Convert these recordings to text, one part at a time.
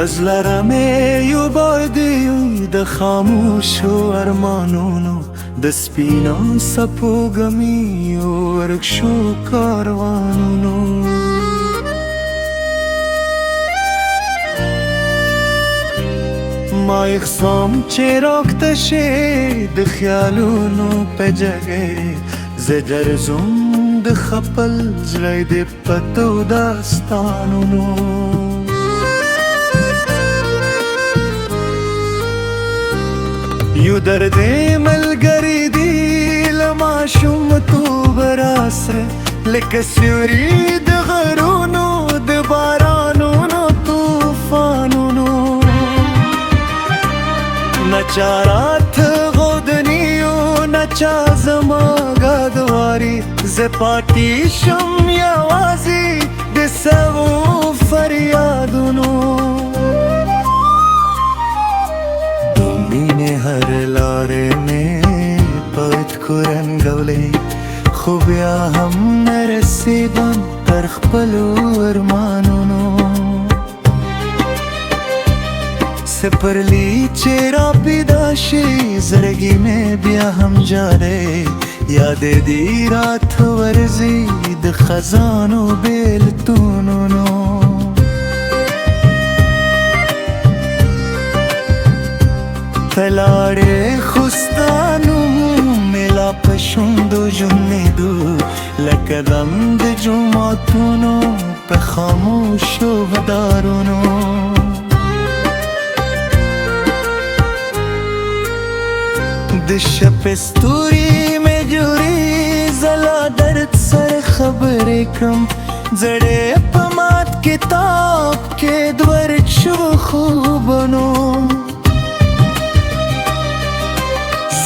ورځلرمې یو بادي د خاموشو ارمانونو د سپینو سپوږمیو ورکشو کاروانونو ما اخسام چې راکته شي د خیالونو په جګړې زه درځم د خپل زړه د پتو داستانونو یو درد ملګری دی له ماشومتوب راسره لکه سیوري د غرونو د بارانونو طوفانونو نچا رات غودنیو نچا زما ګادواري زه پاتې شم یوازې د سوو فریادونو هر لارې مې پټ کو رنګولې خو بیا هم نه رسېدم تر خپلو ارمانونو سپرلی چې را پیدا شي زړګي مې بیا هم جارې یاد دې رات ورځي د خزانو بیلتونونو تلاړې خوستانو ملا پښوندو جنېدو لکه دم د جوماتونو په خاموشو هدارونو د شپې ستوري مې جوړې زلا درد سره خبرې کړم زړې په مات کتاب کې د ورکشو خوبونو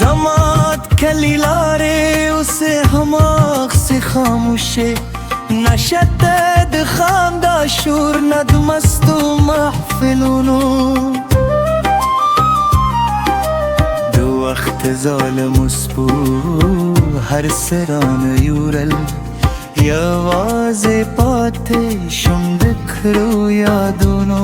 زمات کلی لارې اوسې هماغ سې خاموشې نشته د خندا شور نه د مستو محفلونو د وخت ظالمو سپو هر څه رانه یورل یوازې پاتې شم د کړو یادونو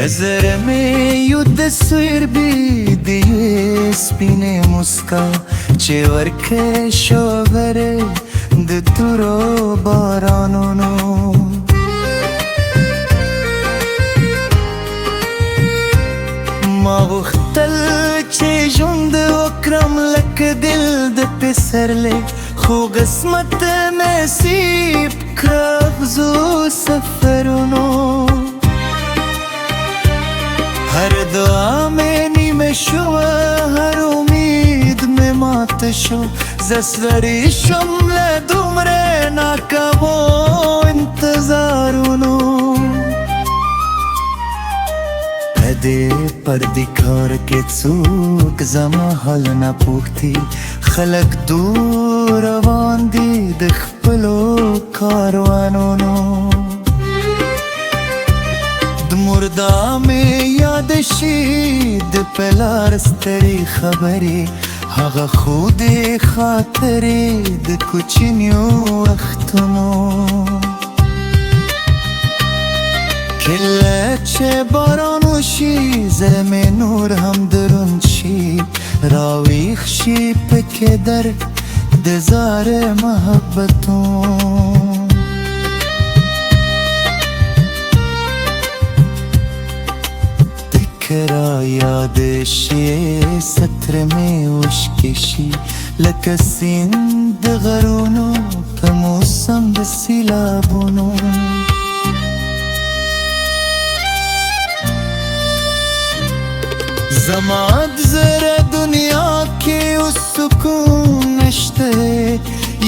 هزر مې یو د سویربي د سپینې مسکا چې ورکې شوغرې د تورو بارانونو ما غوښتل چې ژوند وکړم لکه دل د پسرلی خو قسمت نصیب کړه سفرونو هر دعا میں نیمه شو هر امید میں مات شو زسوری شم لدومره ناکامو انتظارونو پدې پردي کار کې څوک زما حال نه پوښتي خلک دور روان دي د خپلو کاروانونو مردا میں یاد شي د پلار ستړي خبرې هغه خود خاطرې د کوچنیو وختونو کله چې باران وشي زړه مې نور هم دروند شي راویښ شي پکې درد د زار محبتونو را یاد شي ستر مې وشکې شي لکه سیند د غرونو په موسم د سیلابونو زما د زړه دنیا کې اوس سکون نشته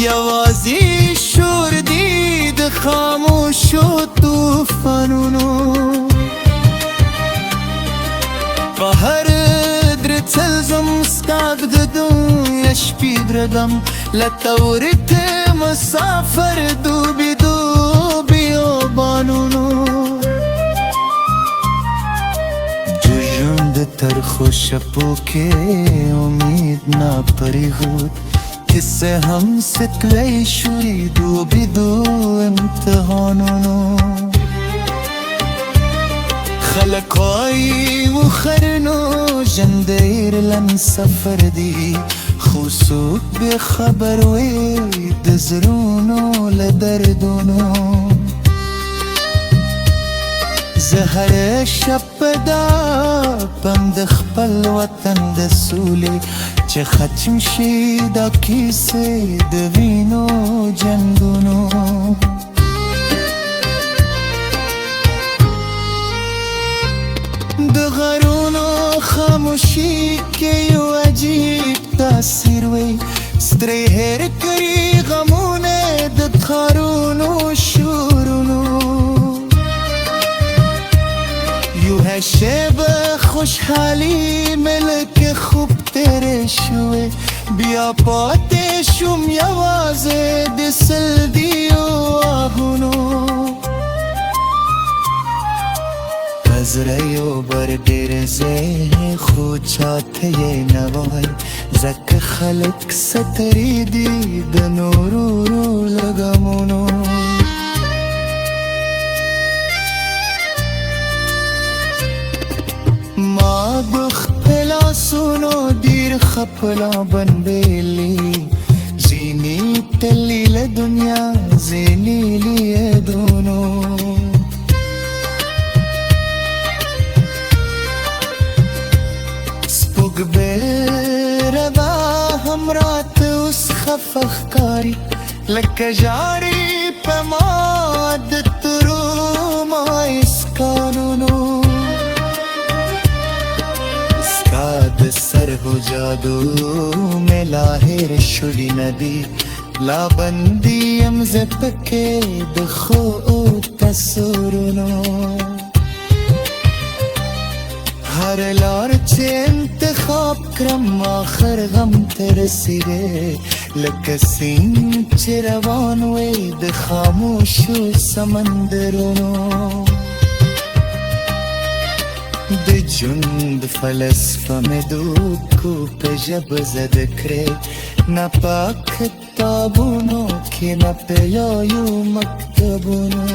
یوازې شور دی د خاموشو طوفانونو په هر درڅل زم سکاک د دنیا شپې درګم لتورت مسافر دوبي دوبي بانونو جوجون د ترخو شپو کې امید نه پریږد کیسه هم ستلی شوی دو بی دو امتحانونو خلقای و خرنو جندیر لن سفر دی خوصوک بی خبر وی دزرونو لدردونو زهر شب دا پم د خپل وطن د سولې چې ختم شي دا کیسې د وینو جنګونو د غرونو خاموشي کې یو عجیب تاثیر وي سترې هېر کړي غمونه د ښارونو شورونو یو ہے شب خوشحالی ملک خوب تیرے شوے بیا پاتے شم یوازے دسل دیو آہونو نظریو بر دیر زے خو چاہتے یہ نوائی زک خلق ستری دی دنورو لگمونو ما بخپلا سونو دیر خپلا بن بیلی زینی تلی لدنیا زینی لیے دونو سپوگ بیروا ہم رات اس خفخ کاری لکا جاری پماد ترو مائس کانونو د سر ہو جادو میں لاہر شلی ندی لا بندی ام زپکے دخو تصورنو ہر لار چه انتخاب کرم آخر غم ترسیده لکسین چه روان وی د خاموش سمندرونو د جند فلسفه میں دوکو پہ جب زد کرے نہ پاک کتابونو کی نہ پیایو مکتبونو